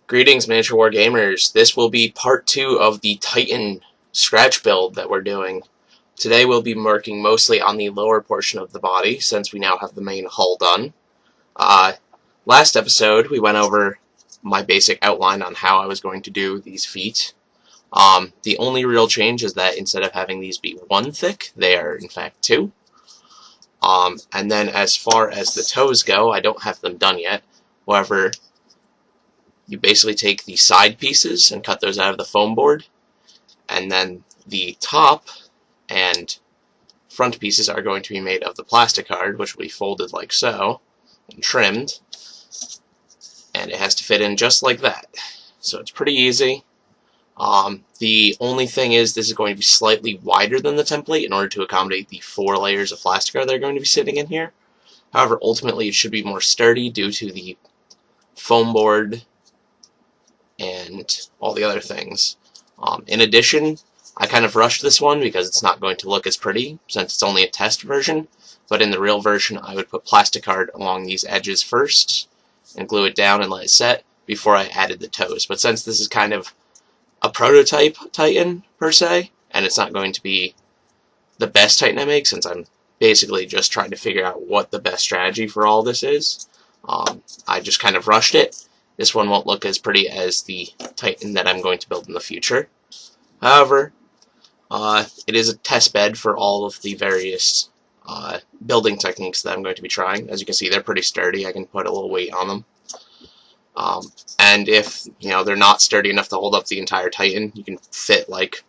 Greetings, Miniature War Gamers. This will be part 2 of the Titan scratch build that we're doing. Today we'll be working mostly on the lower portion of the body, since we now have the main hull done. Last episode we went over my basic outline on how I was going to do these feet. The only real change is that instead of having these be 1 thick, they are in fact 2. And then as far as the toes go, I don't have them done yet. However, you basically take the side pieces and cut those out of the foam board, and then the top and front pieces are going to be made of the plastic card, which will be folded like so and trimmed, and it has to fit in just like that. So it's pretty easy. The only thing is this is going to be slightly wider than the template in order to accommodate the 4 layers of plastic card that are going to be sitting in here. However, ultimately it should be more sturdy due to the foam board and all the other things. In addition, I kind of rushed this one because it's not going to look as pretty since it's only a test version, but in the real version I would put plastic card along these edges first and glue it down and let it set before I added the toes. But since this is kind of a prototype Titan per se, and it's not going to be the best Titan I make, since I'm basically just trying to figure out what the best strategy for all this is, I just kind of rushed it. This one won't look as pretty as the Titan that I'm going to build in the future. However, it is a test bed for all of the various building techniques that I'm going to be trying. As you can see, they're pretty sturdy. I can put a little weight on them. And if they're not sturdy enough to hold up the entire Titan, you can fit like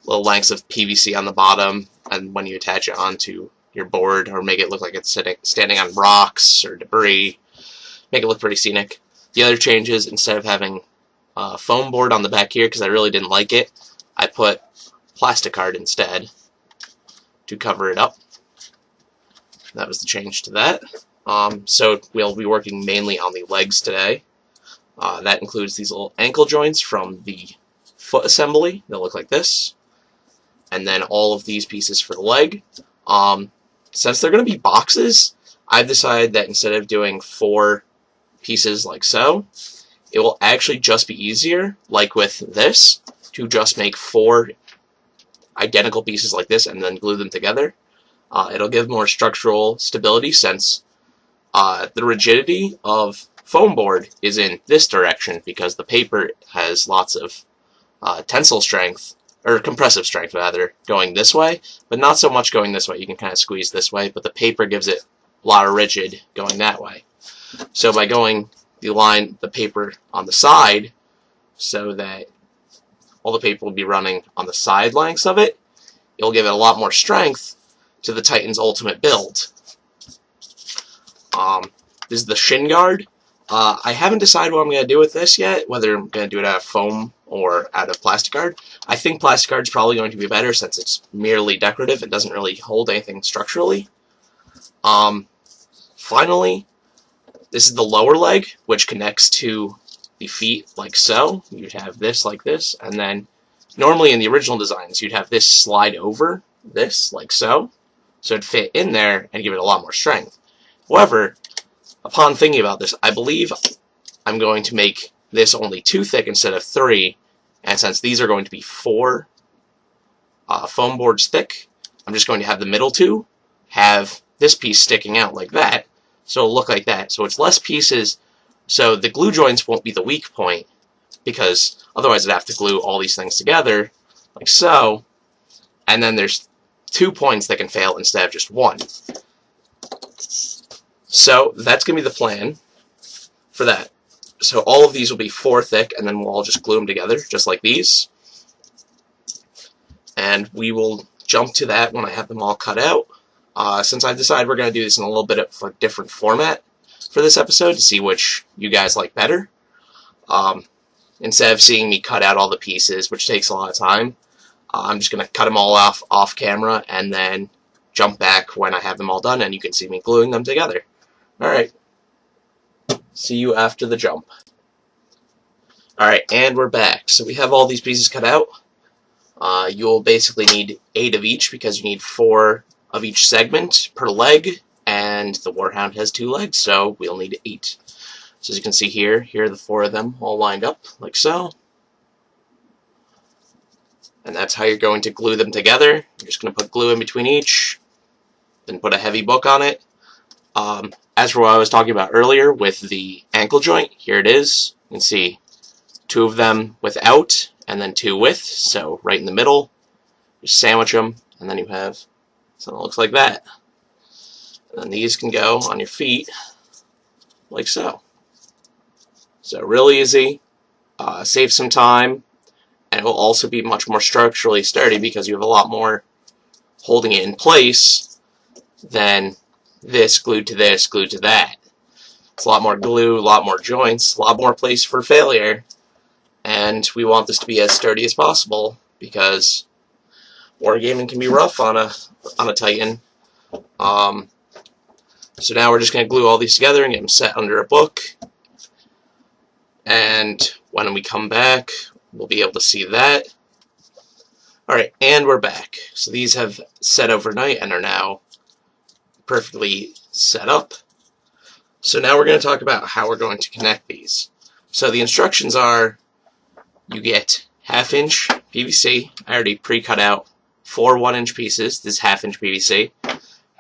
little lengths of PVC on the bottom, and when you attach it onto your board, or make it look like it's standing on rocks or debris, make it look pretty scenic. The other change is, instead of having a foam board on the back here, because I really didn't like it, I put plastic card instead to cover it up. That was the change to that. So we'll be working mainly on the legs today. That includes these little ankle joints from the foot assembly. They'll look like this. And then all of these pieces for the leg. Since they're going to be boxes, I've decided that instead of doing 4 pieces like so, it will actually just be easier, like with this, to just make 4 identical pieces like this and then glue them together. It'll give more structural stability, since the rigidity of foam board is in this direction, because the paper has lots of tensile strength, or compressive strength rather, going this way, but not so much going this way. You can kind of squeeze this way, but the paper gives it a lot of rigid going that way. So by going the paper on the side, so that all the paper will be running on the side lengths of it, it'll give it a lot more strength to the Titan's ultimate build. This is the shin guard. I haven't decided what I'm going to do with this yet, whether I'm going to do it out of foam or out of plastic card. I think plastic card is probably going to be better, since it's merely decorative. It doesn't really hold anything structurally. Finally, this is the lower leg, which connects to the feet like so. You'd have this like this, and then normally in the original designs you'd have this slide over this like so, so it'd fit in there and give it a lot more strength. However, upon thinking about this, I believe I'm going to make this only 2 thick instead of 3, and since these are going to be 4 foam boards thick, I'm just going to have the middle 2 have this piece sticking out like that, so it'll look like that. So it's less pieces, so the glue joints won't be the weak point, because otherwise I'd have to glue all these things together like so, and then there's 2 points that can fail instead of just 1. So that's going to be the plan for that. So all of these will be 4 thick, and then we'll all just glue them together, just like these. And we will jump to that when I have them all cut out. Since I've decided we're going to do this in a little bit of a different format for this episode, to see which you guys like better, instead of seeing me cut out all the pieces, which takes a lot of time, I'm just going to cut them all off camera, and then jump back when I have them all done, and you can see me gluing them together. Alright, see you after the jump. Alright, and we're back. So we have all these pieces cut out. You'll basically need 8 of each, because you need 4 of each segment per leg, and the Warhound has 2 legs, so we'll need 8. So as you can see here are the 4 of them all lined up like so. And that's how you're going to glue them together. You're just going to put glue in between each, then put a heavy book on it. As for what I was talking about earlier with the ankle joint, here it is. You can see 2 of them without, and then 2 with, so right in the middle. Just sandwich them, and then you have something that looks like that. And then these can go on your feet, like so. So really easy, save some time, and it will also be much more structurally sturdy because you have a lot more holding it in place than this glued to this, glued to that. It's a lot more glue, a lot more joints, a lot more place for failure, and we want this to be as sturdy as possible because wargaming can be rough on a Titan. So now we're just going to glue all these together and get them set under a book, and when we come back we'll be able to see that. Alright, and we're back. So these have set overnight and are now perfectly set up. So now we're going to talk about how we're going to connect these. So the instructions are, you get 1/2 inch PVC. I already pre-cut out 4 1-inch pieces. This is 1/2 inch PVC.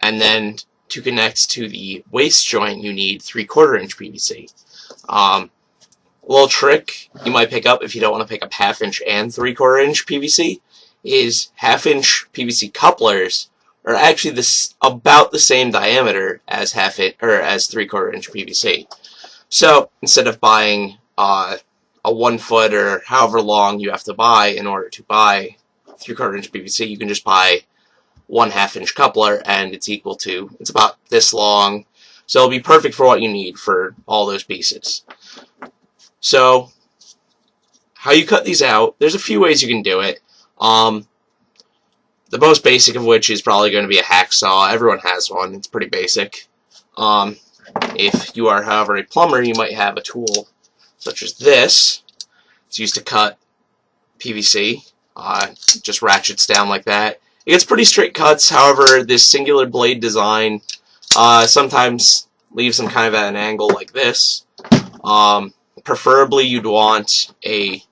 And then to connect to the waist joint you need 3/4 inch PVC. A little trick you might pick up if you don't want to pick up 1/2 inch and 3/4 inch PVC is 1/2 inch PVC couplers are actually about the same diameter as 3/4 inch PVC. So instead of buying a 1 foot or however long you have to buy in order to buy 3/4 inch PVC, you can just buy 1/2 inch coupler, and it's about this long. So it'll be perfect for what you need for all those pieces. So how you cut these out, there's a few ways you can do it. The most basic of which is probably going to be a hacksaw. Everyone has one. It's pretty basic. If you are, however, a plumber, you might have a tool such as this. It's used to cut PVC. Just ratchets down like that. It gets pretty straight cuts. However, this singular blade design sometimes leaves them kind of at an angle like this. Preferably, you'd want a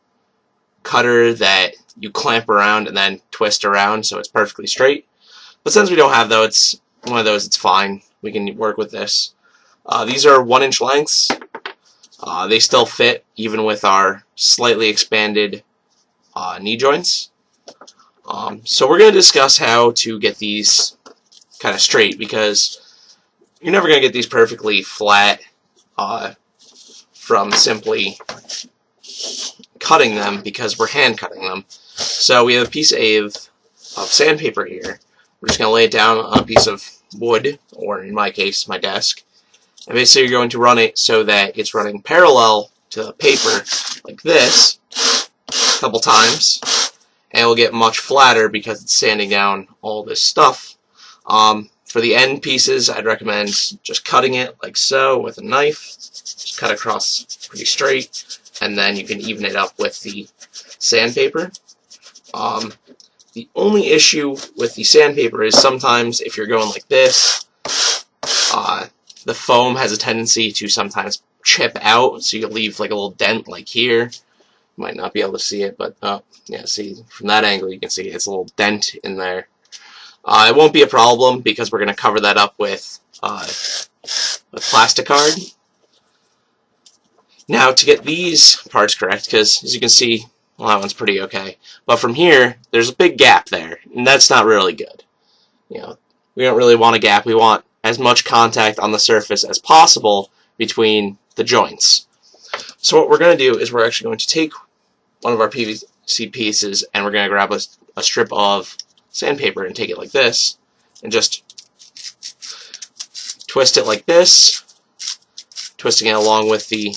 cutter that you clamp around and then twist around so it's perfectly straight. But since we don't have those, it's one of those, it's fine. We can work with this. These are 1-inch lengths. They still fit even with our slightly expanded knee joints. So we're going to discuss how to get these kind of straight, because you're never going to get these perfectly flat from simply cutting them, because we're hand cutting them. So we have a piece of sandpaper here. We're just going to lay it down on a piece of wood, or in my case, my desk. And basically you're going to run it so that it's running parallel to the paper like this a couple times, and it will get much flatter because it's sanding down all this stuff. For the end pieces, I'd recommend just cutting it like so with a knife. Just cut across pretty straight, and then you can even it up with the sandpaper. The only issue with the sandpaper is sometimes if you're going like this, the foam has a tendency to sometimes chip out, so you'll leave like a little dent like here. You might not be able to see it, but yeah, see, from that angle you can see it's a little dent in there. It won't be a problem because we're going to cover that up with plastic card. Now, to get these parts correct, because as you can see, well, that one's pretty okay, but from here there's a big gap there, and that's not really good. You know, we don't really want a gap. We want as much contact on the surface as possible between the joints. So what we're going to do is we're actually going to take one of our PVC pieces and we're going to grab a strip of sandpaper and take it like this and just twist it like this, twisting it along with the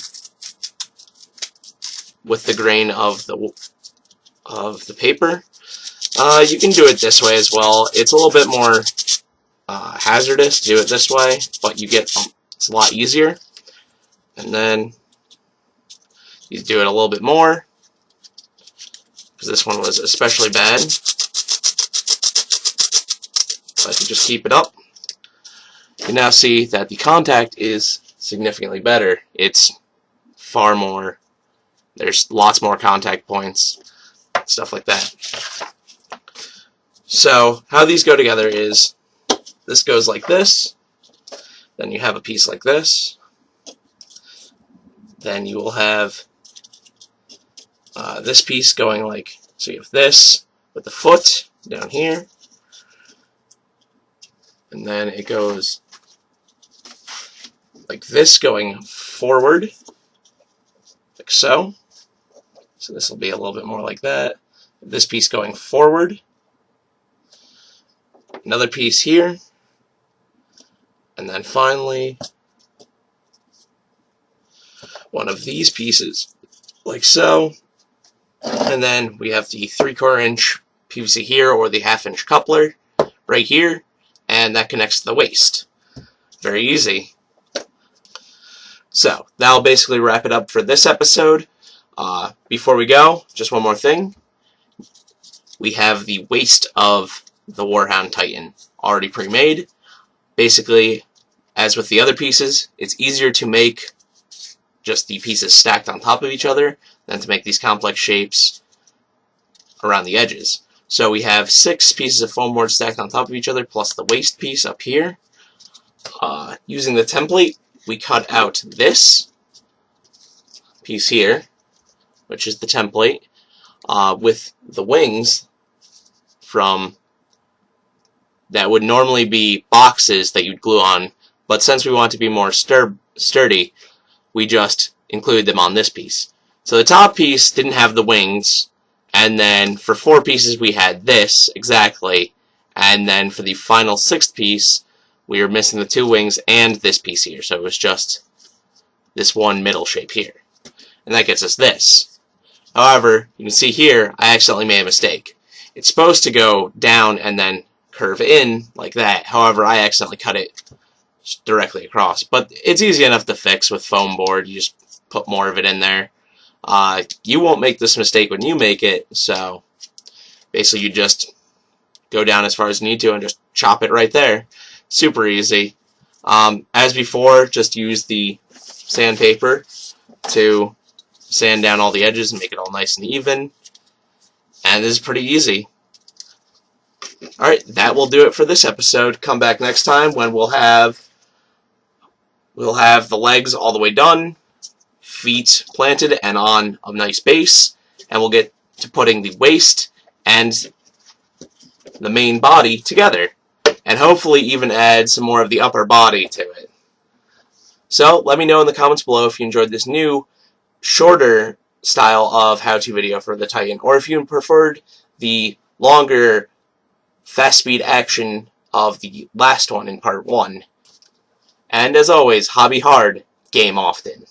grain of the paper. You can do it this way as well. It's a little bit more hazardous to do it this way, but it's a lot easier. And then you do it a little bit more, because this one was especially bad. But if you just keep it up, you now see that the contact is significantly better. It's far more. There's lots more contact points, stuff like that. So how these go together is this goes like this, then you have a piece like this, then you will have this piece going like, so you have this with the foot down here, and then it goes like this going forward, like so. So this will be a little bit more like that. This piece going forward, another piece here, and then finally one of these pieces like so. And then we have the 3/4 inch PVC here, or the 1/2 inch coupler right here, and that connects to the waist. Very easy. So that'll basically wrap it up for this episode. Before we go, just one more thing. We have the waist of the Warhound Titan already pre-made. Basically, as with the other pieces, it's easier to make just the pieces stacked on top of each other than to make these complex shapes around the edges. So we have 6 pieces of foam board stacked on top of each other, plus the waist piece up here. Using the template, we cut out this piece here, which is the template, with the wings from that would normally be boxes that you'd glue on, but since we want to be more sturdy, we just included them on this piece. So the top piece didn't have the wings, and then for 4 pieces we had this exactly, and then for the final 6th piece we were missing the 2 wings and this piece here, so it was just this one middle shape here, and that gets us this. However, you can see here I accidentally made a mistake. It's supposed to go down and then curve in like that. However, I accidentally cut it directly across, but it's easy enough to fix with foam board. You just put more of it in there. You won't make this mistake when you make it, so basically you just go down as far as you need to and just chop it right there. Super easy. As before, just use the sandpaper to sand down all the edges and make it all nice and even, and this is pretty easy. Alright, that will do it for this episode. Come back next time when we'll have the legs all the way done, feet planted and on a nice base, and we'll get to putting the waist and the main body together, and hopefully even add some more of the upper body to it. So let me know in the comments below if you enjoyed this new, shorter style of how-to video for the Titan, or if you preferred the longer, fast-speed action of the last one in part 1. And as always, hobby hard, game often.